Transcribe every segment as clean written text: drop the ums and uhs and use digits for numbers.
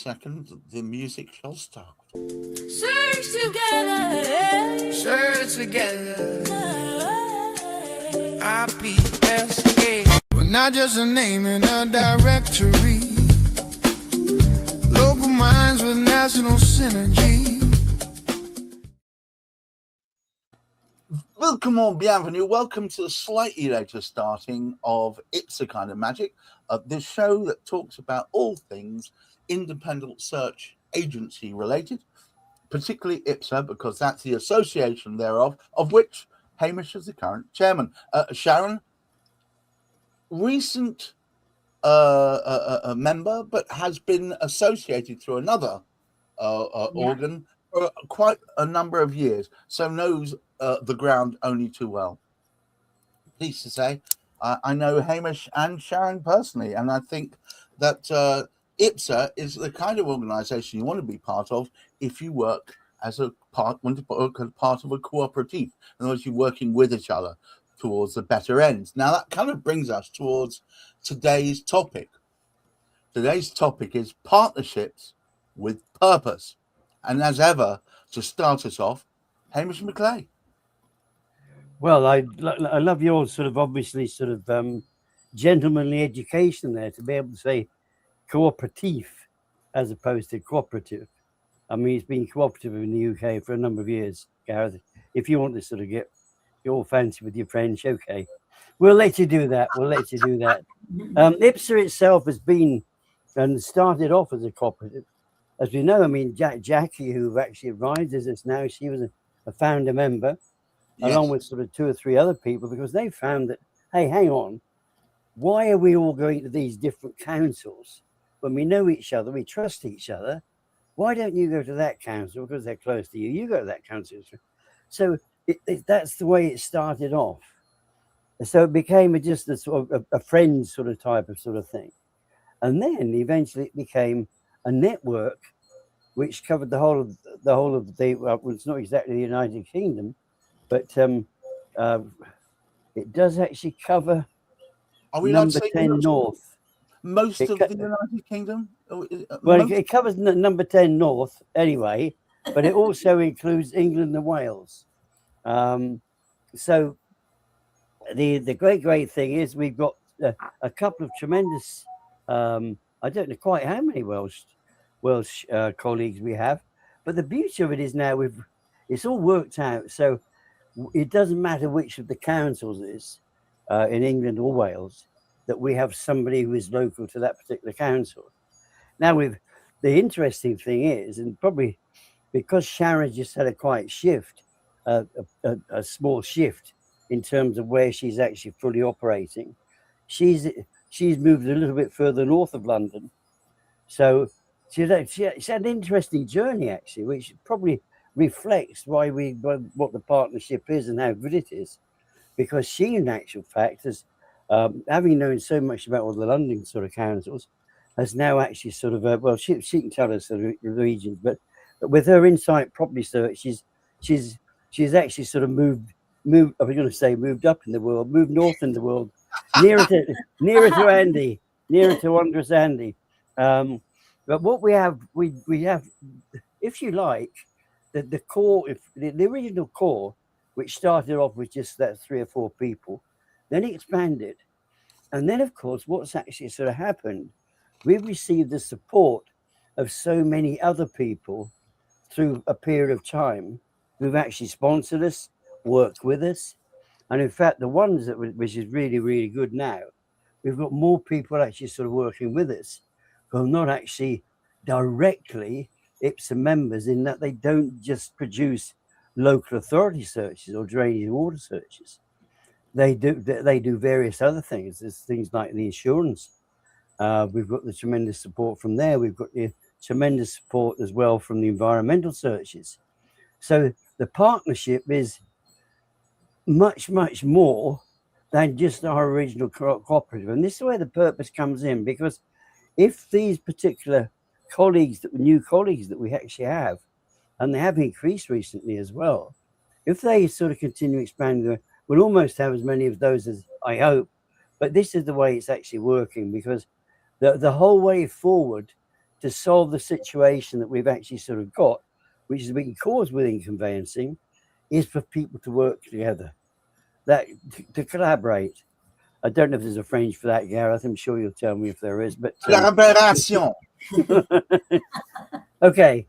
Second, the music shall start. Search together, IPSA. We're not just a name in a directory. Local minds with national synergy. Welcome on, bienvenue. Welcome to the slightly later starting of IPSA Kind of Magic, this show that talks about all things independent search agency related, particularly IPSA, because that's the association thereof, of which Hamish is the current chairman. Sharon, recent a member, but has been associated through another organ for quite a number of years, so knows the ground only too well. Pleased to say, I know Hamish and Sharon personally, and I think that IPSA is the kind of organisation you want to be part of if you work as a part, want to work as part of a cooperative. In other words, you're working with each other towards the better ends. Now, that kind of brings us towards today's topic. Today's topic is partnerships with purpose. And as ever, to start us off, Hamish McClay. Well, I love your sort of obviously sort of gentlemanly education there to be able to say cooperative as opposed to cooperative. I mean, it's been cooperative in the UK for a number of years, Gareth. If you want to sort of get all fancy with your French, okay. We'll let you do that. IPSA itself has been and started off as a cooperative. As we know, I mean, Jackie, who actually advises us now, she was a founder member, yes, along with sort of 2 or 3 other people, because they found that, hey, hang on, why are we all going to these different councils when we know each other, we trust each other? Why don't you go to that council because they're close to you? You go to that council. So that's the way it started off. So it became just a sort of a friend sort of type of sort of thing. And then eventually it became a network which covered the whole of the well, it's not exactly the United Kingdom, but it does actually cover number 10 North. Most of the United Kingdom? Well, it covers number 10 North anyway, but it also includes England and Wales. So the great thing is we've got a couple of tremendous, I don't know quite how many Welsh colleagues we have, but the beauty of it is now it's all worked out. So it doesn't matter which of the councils is in England or Wales, that we have somebody who is local to that particular council. Now, the interesting thing is, and probably because Sharon just had a quiet shift, a small shift in terms of where she's actually fully operating, she's moved a little bit further north of London. So she's had an interesting journey, actually, which probably reflects what the partnership is and how good it is. Because she, in actual fact, has, having known so much about all the London sort of councils, has now actually sort of, well, she can tell us the regions, but with her insight property search, she's actually sort of moved, I was going to say moved up in the world, moved north in the world, nearer to Andy, nearer to wondrous Andy. But what we have, if you like, the core, the original core, which started off with just that 3 or 4 people, then it expanded. And then, of course, what's actually sort of happened, we've received the support of so many other people through a period of time who've actually sponsored us, worked with us. And in fact, the ones which is really, really good now, we've got more people actually sort of working with us who are not actually directly IPSA members, in that they don't just produce local authority searches or drainage and water searches. They do various other things. There's things like the insurance. We've got the tremendous support from there. We've got the tremendous support as well from the environmental searches. So the partnership is much, much more than just our original cooperative. And this is where the purpose comes in, because if these particular new colleagues that we actually have, and they have increased recently as well, if they sort of continue expanding, we'll almost have as many of those as I hope. But this is the way it's actually working, because the whole way forward to solve the situation that we've actually sort of got, which has been caused within conveyancing, is for people to work together, to collaborate. I don't know if there's a French for that, Gareth. I'm sure you'll tell me if there is. But Collaboration. okay,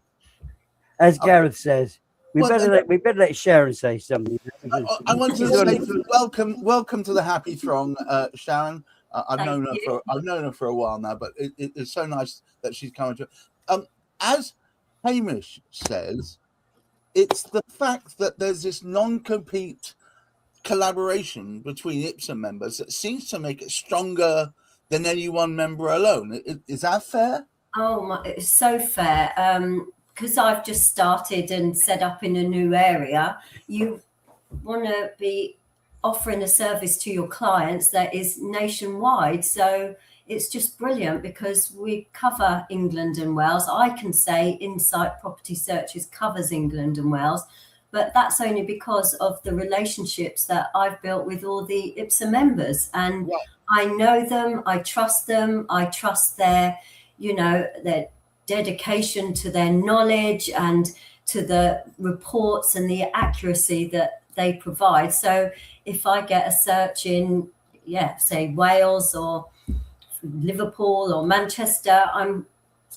as Gareth says, we Well, better let Sharon say something. I want to say welcome to the happy throng, Sharon. I've known her for a while now, but it's so nice that she's coming to. As Hamish says, it's the fact that there's this non-compete collaboration between IPSA members that seems to make it stronger than any one member alone. Is that fair? Oh my, it's so fair. Because I've just started and set up in a new area, you want to be offering a service to your clients that is nationwide. So it's just brilliant because we cover England and Wales. I can say Insight Property Searches covers England and Wales, but that's only because of the relationships that I've built with all the IPSA members. And Right. I know them, I trust their, their dedication to their knowledge and to the reports and the accuracy that they provide. So if I get a search in, say Wales or Liverpool or Manchester, I'm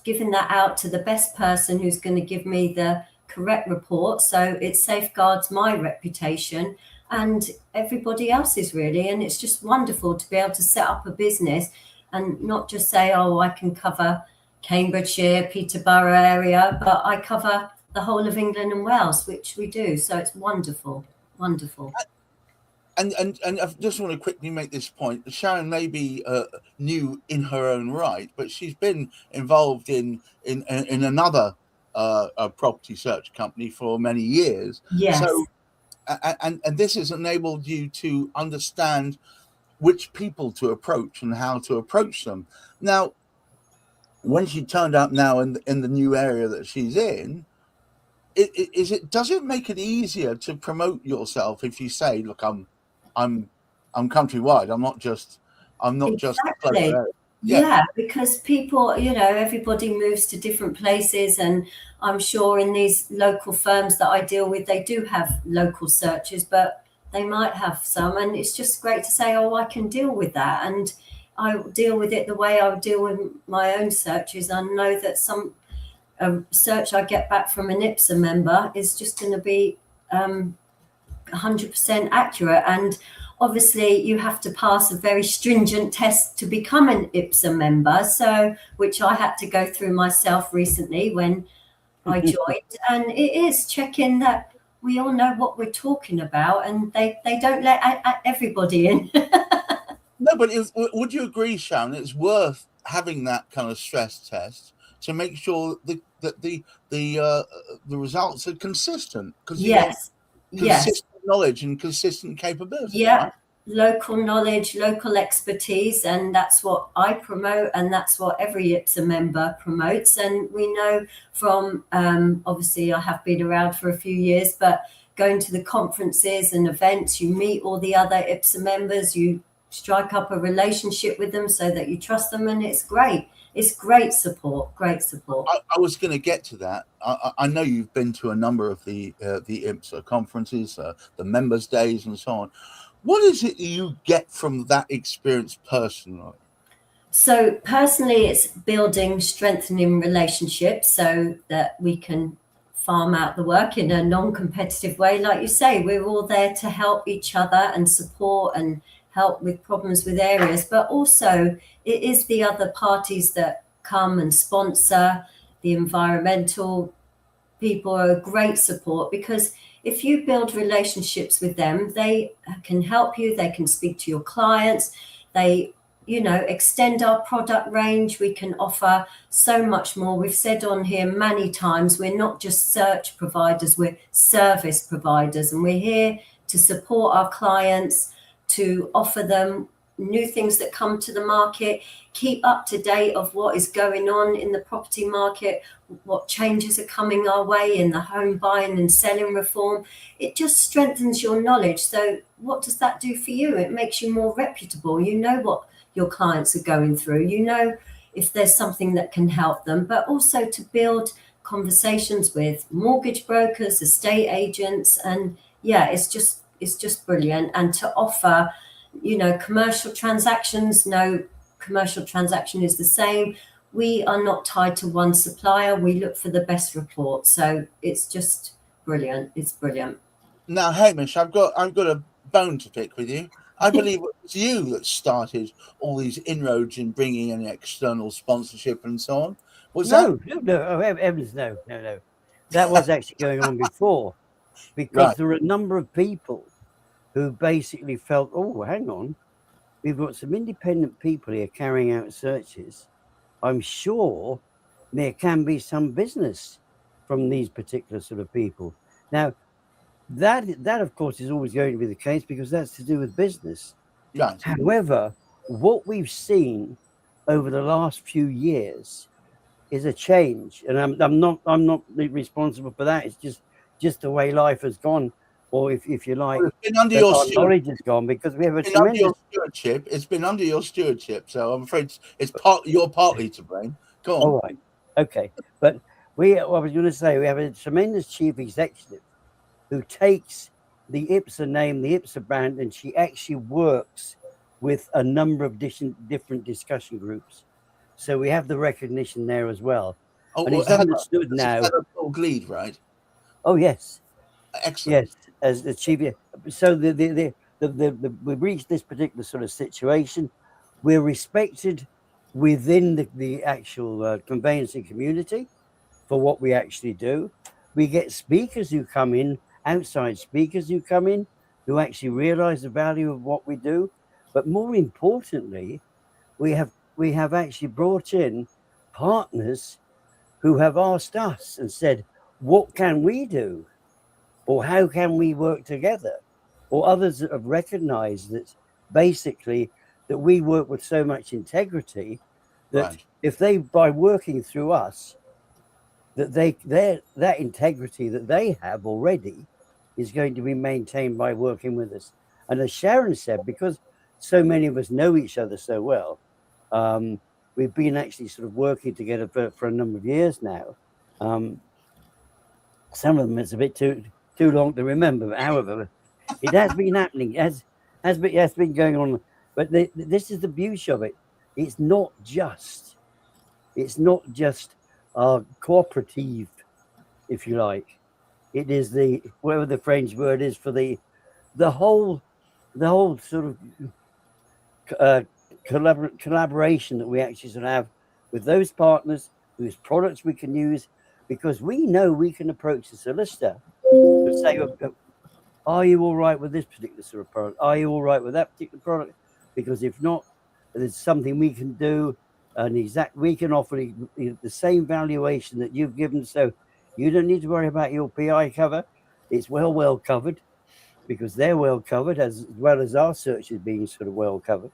giving that out to the best person who's going to give me the correct report. So it safeguards my reputation and everybody else's really. And it's just wonderful to be able to set up a business and not just say, oh, I can cover Cambridgeshire, Peterborough area, but I cover the whole of England and Wales, which we do. So it's wonderful, wonderful. And I just want to quickly make this point. Sharon may be new in her own right, but she's been involved in another property search company for many years. Yes. So, and this has enabled you to understand which people to approach and how to approach them. Now, when she turned up now in the new area that she's in, does it make it easier to promote yourself if you say, look, I'm countrywide. I'm not just Exactly. Yeah, because people, everybody moves to different places, and I'm sure in these local firms that I deal with, they do have local searches, but they might have some, and it's just great to say, oh, I can deal with that, and I deal with it the way I would deal with my own searches. I know that a search I get back from an IPSA member is just going to be 100% accurate. And obviously you have to pass a very stringent test to become an IPSA member, so which I had to go through myself recently when I joined. And it is checking that we all know what we're talking about, and they don't let everybody in. No, but would you agree, Sharon, it's worth having that kind of stress test to make sure that the results are consistent? Because yes. consistent knowledge and consistent capability. Yeah, right? Local knowledge, local expertise, and that's what I promote, and that's what every IPSA member promotes. And we know from obviously I have been around for a few years, but going to the conferences and events, you meet all the other IPSA members, you strike up a relationship with them so that you trust them, and it's great. It's great support. I was going to get to that. I know you've been to a number of the IPSA conferences, the members' days, and so on. What is it you get from that experience personally? So personally, it's building, strengthening relationships so that we can farm out the work in a non-competitive way. Like you say, we're all there to help each other and support and help with problems with areas, but also it is the other parties that come and sponsor. The environmental people are a great support, because if you build relationships with them, they can help you, they can speak to your clients, they extend our product range. We can offer so much more. We've said on here many times, we're not just search providers, we're service providers, and we're here to support our clients, to offer them new things that come to the market, keep up to date of what is going on in the property market, what changes are coming our way in the home buying and selling reform. It just strengthens your knowledge. So what does that do for you? It makes you more reputable. You know what your clients are going through. You know if there's something that can help them, but also to build conversations with mortgage brokers, estate agents, and yeah, it's just brilliant. And to offer, commercial transactions, no commercial transaction is the same. We are not tied to one supplier. We look for the best report. So it's just brilliant. It's brilliant. Now, Hamish, I've got a bone to pick with you. I believe it was you that started all these inroads in bringing in external sponsorship and so on. No. Oh, Evans, no. That was actually going on before, because Right. there were a number of people who basically felt, oh, hang on, we've got some independent people here carrying out searches. I'm sure there can be some business from these particular sort of people. Now, that of course is always going to be the case, because that's to do with business. Right. However, what we've seen over the last few years is a change, and I'm not responsible for that. It's just the way life has gone, or if you like, Well, it's been under that your our knowledge has gone, because we have a It's been under tremendous. your stewardship. It's been under your stewardship, so I'm afraid you're partly to blame. Go on. All right, okay, but I was going to say, we have a tremendous chief executive who takes the IPSA name, the IPSA brand, and she actually works with a number of different discussion groups. So we have the recognition there as well. Oh, And well, it's understood that's now. Heather Lead, right? Oh, yes. Excellent. Yes, as the chief. So we've reached this particular sort of situation. We're respected within the actual conveyancing community for what we actually do. We get speakers who come in, outside speakers who come in, who actually realize the value of what we do. But more importantly, we have actually brought in partners who have asked us and said, what can we do? Or how can we work together? Or others that have recognized that basically that we work with so much integrity that Right. if they, by working through us, that integrity that they have already is going to be maintained by working with us. And as Sharon said, because so many of us know each other so well, we've been actually sort of working together for a number of years now. Some of them it's a bit too long to remember, but however, it has been happening, has been going on. But this is the beauty of it. It's not just cooperative, if you like. It is whatever the French word is for the whole sort of collaboration that we actually sort of have with those partners whose products we can use, because we know we can approach the solicitor and say, are you all right with this particular sort of product? Are you all right with that particular product? Because if not, there's something we can do, and we can offer the same valuation that you've given. So you don't need to worry about your PI cover. It's well covered, because they're well covered, as well as our search is being sort of well covered.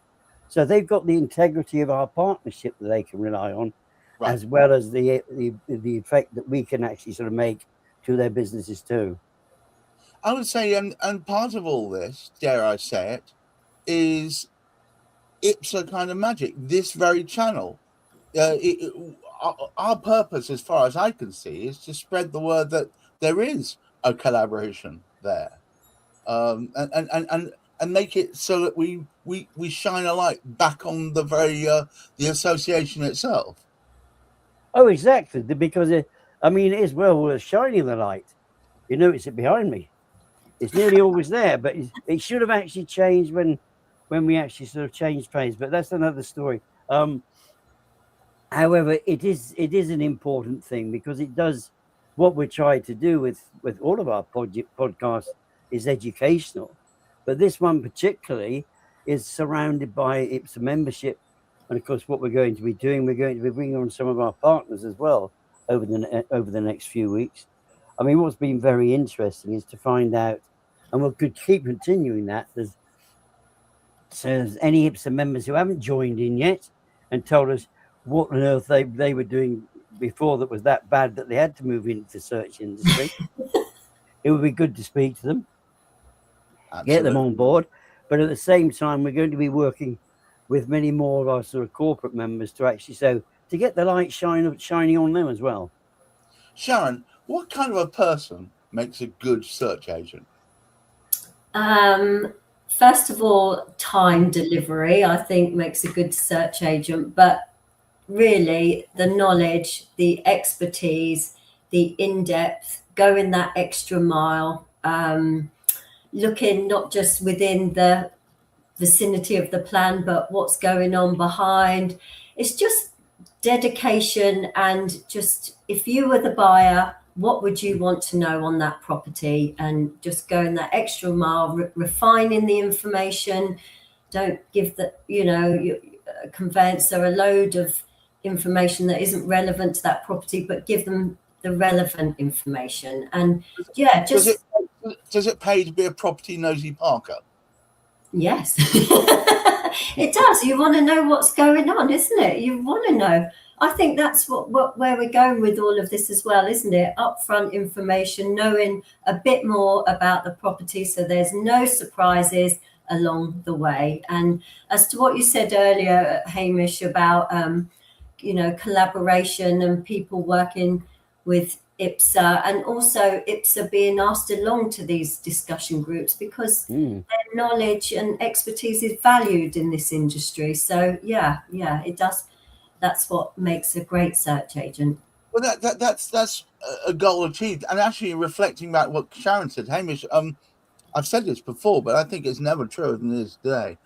So they've got the integrity of our partnership that they can rely on, right, as well as the effect that we can actually sort of make to their businesses too. I would say, and part of all this, dare I say it, is IPSA kind of magic. This very channel, our purpose, as far as I can see, is to spread the word that there is a collaboration there, and make it so that we shine a light back on the association itself. Oh, exactly, because it is well worth shining the light. You notice it behind me. It's nearly always there, but it should have actually changed when we actually sort of changed pace. But that's another story. However, it is an important thing, because it does what we're trying to do with all of our podcasts is educational. But this one particularly is surrounded by IPSA membership. And of course, what we're going to be doing, we're going to be bringing on some of our partners as well over the next few weeks. I mean, what's been very interesting is to find out, and we'll keep continuing that. There's any IPSA members who haven't joined in yet and told us what on earth they were doing before that was that bad that they had to move into the search industry. It would be good to speak to them. Absolutely. Get them on board. But at the same time, we're going to be working with many more of our sort of corporate members to actually say, to get the light shining on them as well. Sharon, what kind of a person makes a good search agent? First of all, time delivery, I think, makes a good search agent, but really the knowledge, the expertise, the in-depth, going that extra mile, looking not just within the vicinity of the plan, but what's going on behind. It's just dedication, and just, if you were the buyer, what would you want to know on that property, and just going that extra mile, refining the information. Don't give the conveyancer a load of information that isn't relevant to that property, but give them the relevant information. And yeah, just does it pay to be a property nosy Parker? yes. It does. You want to know what's going on, isn't it? You want to know. I think that's where we're going with all of this as well, isn't it? Upfront information, knowing a bit more about the property, so there's no surprises along the way. And as to what you said earlier, Hamish, about collaboration and people working with IPSA, and also IPSA being asked along to these discussion groups, because their knowledge and expertise is valued in this industry. So yeah, it does. That's what makes a great search agent. Well, that's a goal achieved. And actually, reflecting back what Sharon said, Hamish, I've said this before, but I think it's never truer than it is today.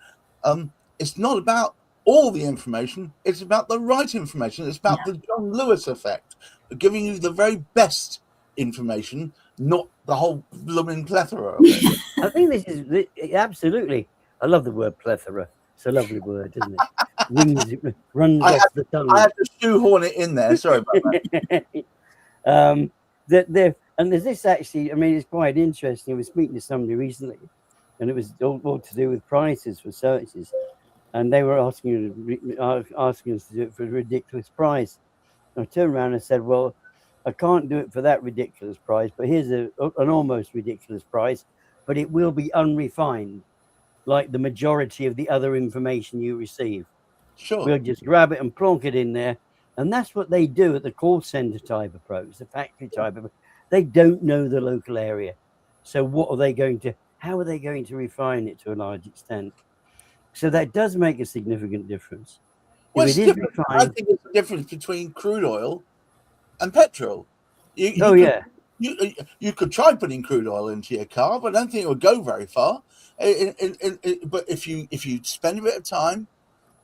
It's not about all the information; it's about the right information. It's about the John Lewis effect, giving you the very best information, not the whole blooming plethora of it. I think this is absolutely. I love the word plethora. It's a lovely word, isn't it? Runs off the tongue. I had to shoehorn it in there. Sorry about that. And there's this actually. I mean, it's quite interesting. I was speaking to somebody recently, and it was all to do with prices for searches, and they were asking us to do it for a ridiculous price. And I turned around and said, "Well, I can't do it for that ridiculous price, but here's an almost ridiculous price, but it will be unrefined, like the majority of the other information you receive. Sure. We'll just grab it and plonk it in there." And that's what they do at the call center type approach, the factory type of. They don't know the local area. So how are they going to refine it to a large extent? So that does make a significant difference. Well, I think it's the difference between crude oil and petrol. You could try putting crude oil into your car, but I don't think it would go very far. But if you spend a bit of time,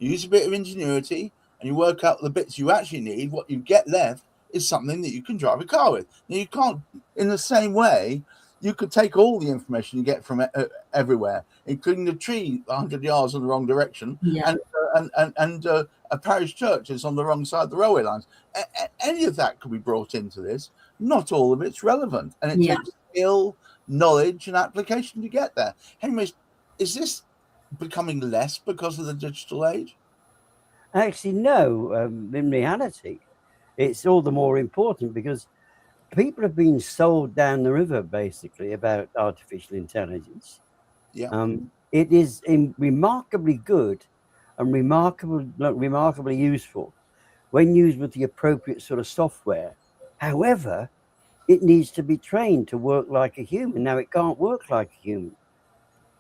use a bit of ingenuity, and you work out the bits you actually need, what you get left is something that you can drive a car with. Now, you can't, in the same way, you could take all the information you get from everywhere, including the tree 100 yards in the wrong direction, and a parish church is on the wrong side of the railway lines. Any of that could be brought into this. Not all of it's relevant, and it takes skill, knowledge, and application to get there. Anyways, is this becoming less because of the digital age? Actually, no. In reality, it's all the more important because people have been sold down the river, basically, about artificial intelligence. Yeah. It is remarkably good and remarkably useful when used with the appropriate sort of software. However, it needs to be trained to work like a human. Now, it can't work like a human.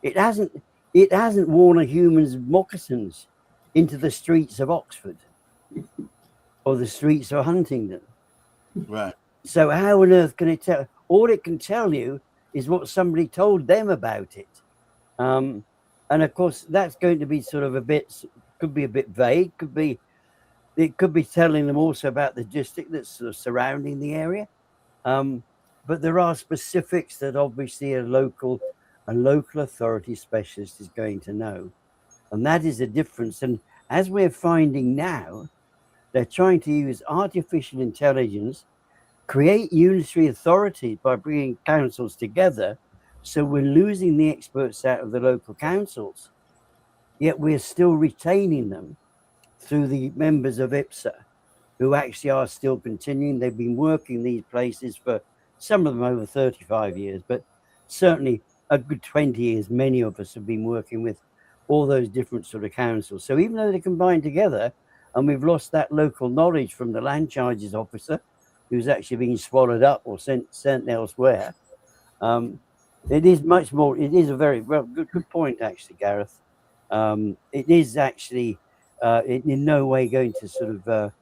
It hasn't worn a human's moccasins into the streets of Oxford or the streets of Huntingdon. Right. So how on earth can it tell? All it can tell you is what somebody told them about it. And of course, that's going to be sort of could be a bit vague. It could be telling them also about the district that's sort of surrounding the area. But there are specifics that obviously a local authority specialist is going to know. And that is a difference. And as we're finding now, they're trying to use artificial intelligence, create unitary authority by bringing councils together. So we're losing the experts out of the local councils, yet we're still retaining them through the members of IPSA, who actually are still continuing. They've been working these places for some of them over 35 years, but certainly a good 20 years. Many of us have been working with all those different sort of councils. So even though they're combined together, and we've lost that local knowledge from the land charges officer, who's actually being swallowed up or sent elsewhere. It is much more. It is a very good point, actually, Gareth. It is actually in no way going to sort of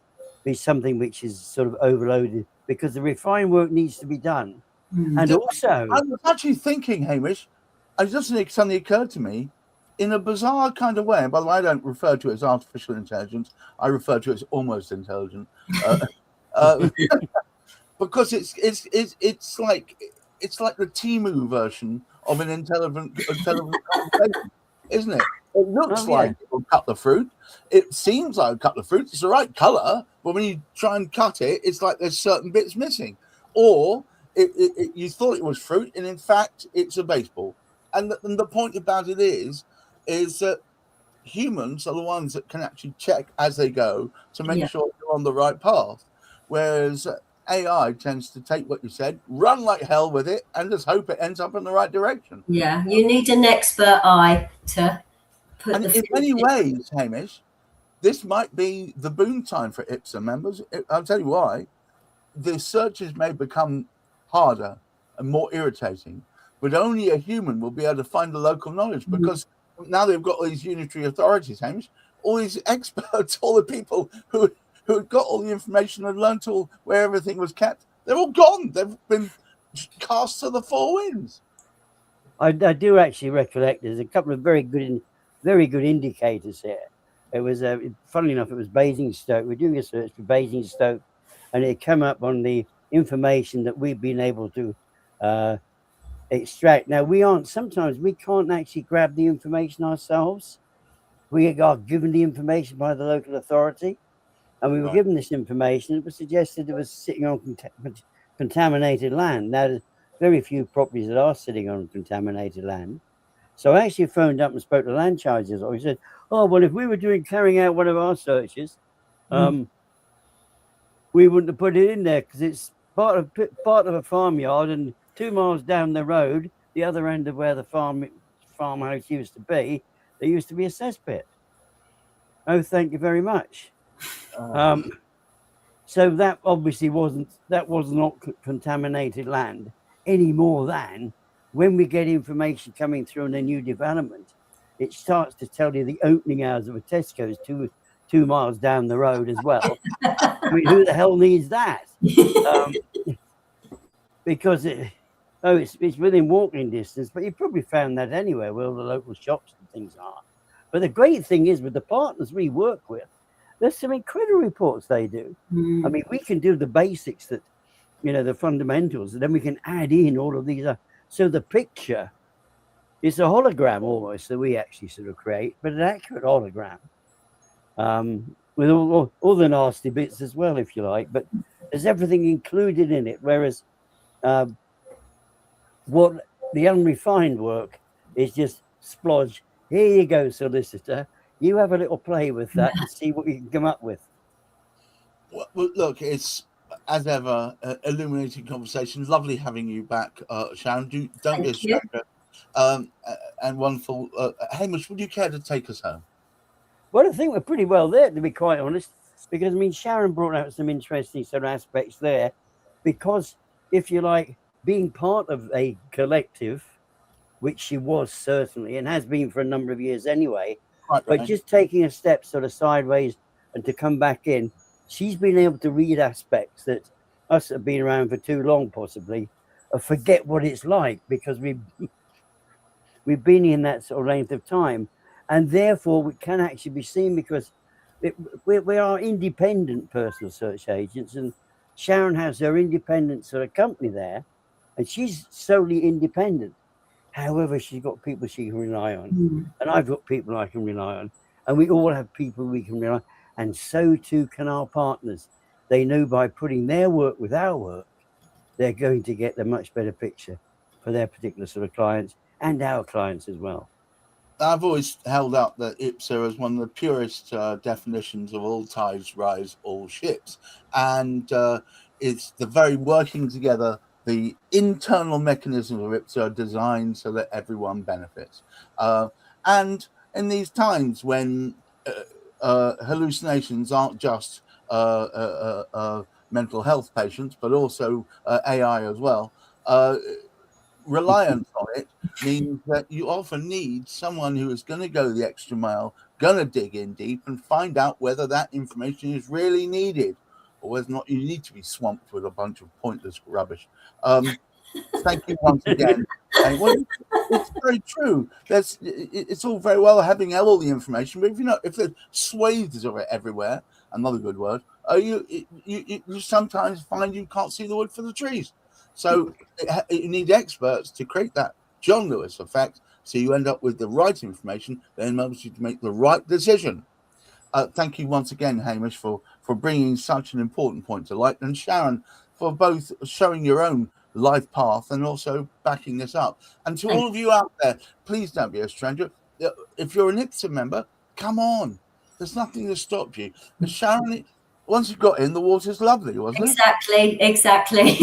be something which is sort of overloaded, because the refined work needs to be done. And also, I was actually thinking, Hamish, it just suddenly occurred to me, in a bizarre kind of way. And by the way, I don't refer to it as artificial intelligence. I refer to it as almost intelligent, because it's like the Timu version of an intelligent conversation, isn't it? It looks like it will cut the fruit. It seems like it'll cut the fruit. It's the right color, but when you try and cut it, it's like there's certain bits missing. Or you thought it was fruit, and in fact, it's a baseball. And the point about it is that humans are the ones that can actually check as they go to make sure you're on the right path. Whereas AI tends to take what you said, run like hell with it, and just hope it ends up in the right direction. Yeah, you need an expert eye to put and in many ways, Hamish, this might be the boom time for IPSA members. I'll tell you why. The searches may become harder and more irritating, but only a human will be able to find the local knowledge, because now they've got all these unitary authorities, Hamish, all these experts, all the people who got all the information and learned where everything was kept. They're all gone. They've been cast to the four winds. I do actually recollect there's a couple of very good indicators here. It was, funnily enough, it was Basingstoke. We're doing a search for Basingstoke, and it came up on the information that we've been able to extract. Now, sometimes we can't actually grab the information ourselves. We are given the information by the local authority, and we were given this information. It was suggested it was sitting on contaminated land. Now, there's very few properties that are sitting on contaminated land. So I actually phoned up and spoke to land charges. He said, "Oh, well, if we were carrying out one of our searches, we wouldn't have put it in there, because it's part of a farmyard, and 2 miles down the road, the other end of where the farmhouse used to be, there used to be a cesspit." Oh, thank you very much. So that obviously was not contaminated land, any more than when we get information coming through on a new development, it starts to tell you the opening hours of a Tesco's 2 miles down the road as well. I mean, who the hell needs that? Because it's within walking distance, but you probably found that anywhere where all the local shops and things are. But the great thing is, with the partners we work with, there's some incredible reports they do. I mean, we can do the basics, that, the fundamentals, and then we can add in all of these. So the picture is a hologram almost that we actually sort of create, but an accurate hologram, with all the nasty bits as well, if you like. But there's everything included in it. Whereas what the unrefined work is just splodge. Here you go, solicitor. You have a little play with that and see what you can come up with. Well, look, it's, as ever, illuminating conversation. Lovely having you back, Sharon. Don't be a stranger. And wonderful. Hamish, would you care to take us home? Well, I think we're pretty well there, to be quite honest, because, I mean, Sharon brought out some interesting sort of aspects there, because, if you like, being part of a collective, which she was certainly, and has been for a number of years anyway, but just taking a step sort of sideways and to come back in, she's been able to read aspects that us that have been around for too long possibly forget what it's like, because we've been in that sort of length of time, and therefore we can actually be seen, because we are independent personal search agents, and Sharon has her independent sort of company there, and she's solely independent. However, she's got people she can rely on, and I've got people I can rely on, and we all have people we can rely on, and so too can our partners. They know by putting their work with our work, they're going to get a much better picture for their particular sort of clients and our clients as well. I've always held up that IPSA is one of the purest definitions of all tides rise, all ships. And it's the very working together, the internal mechanisms of IPSA are designed so that everyone benefits. And in these times when hallucinations aren't just mental health patients, but also AI as well. Reliance on it means that you often need someone who is going to go the extra mile, going to dig in deep and find out whether that information is really needed or whether or not you need to be swamped with a bunch of pointless rubbish. Thank you once again. And well, it's very true. It's all very well having all the information, but if there's swathes of it everywhere, another good word, you sometimes find you can't see the wood for the trees. So you need experts to create that John Lewis effect, so you end up with the right information that enables you to make the right decision. Thank you once again, Hamish, for bringing such an important point to light, and Sharon for both showing your own life path and also backing this up. And to all of you out there, please don't be a stranger. If you're an IPSA member, come on. There's nothing to stop you. But Sharon, once you got in, the water's lovely, wasn't it? Exactly.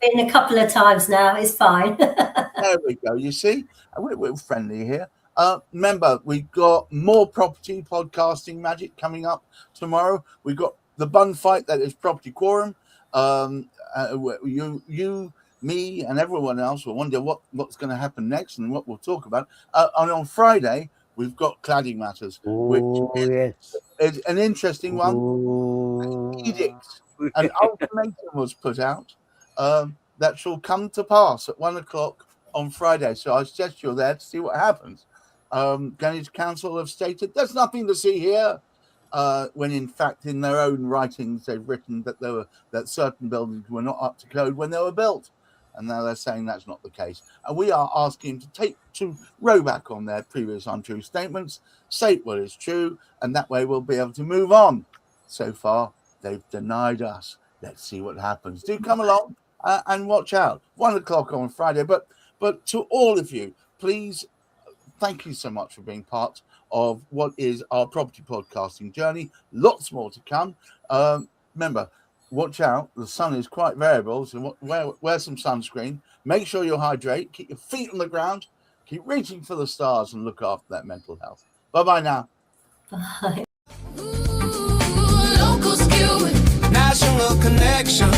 Been a couple of times now. It's fine. There we go. You see, we're friendly here. Remember, we've got more property podcasting magic coming up tomorrow. We've got the bun fight that is Property Quorum. You, me, and everyone else will wonder what's going to happen next and what we'll talk about. And on Friday, we've got Cladding Matters, which is an interesting one. Edict. An ultimatum was put out that shall come to pass at 1:00 on Friday. So I suggest you're there to see what happens. Greenwich Council have stated there's nothing to see here, when in fact in their own writings they've written that certain buildings were not up to code when they were built, and now they're saying that's not the case. And we are asking to row back on their previous untrue statements, state what is true, and that way we'll be able to move on. So far, they've denied us. Let's see what happens. Do come along and watch out. 1:00 on Friday. But to all of you, please, thank you so much for being part of what is our property podcasting journey. Lots more to come. Remember, watch out. The sun is quite variable, so wear some sunscreen. Make sure you hydrate. Keep your feet on the ground. Keep reaching for the stars and look after that mental health. Bye-bye now. Bye. Local skill with national connection.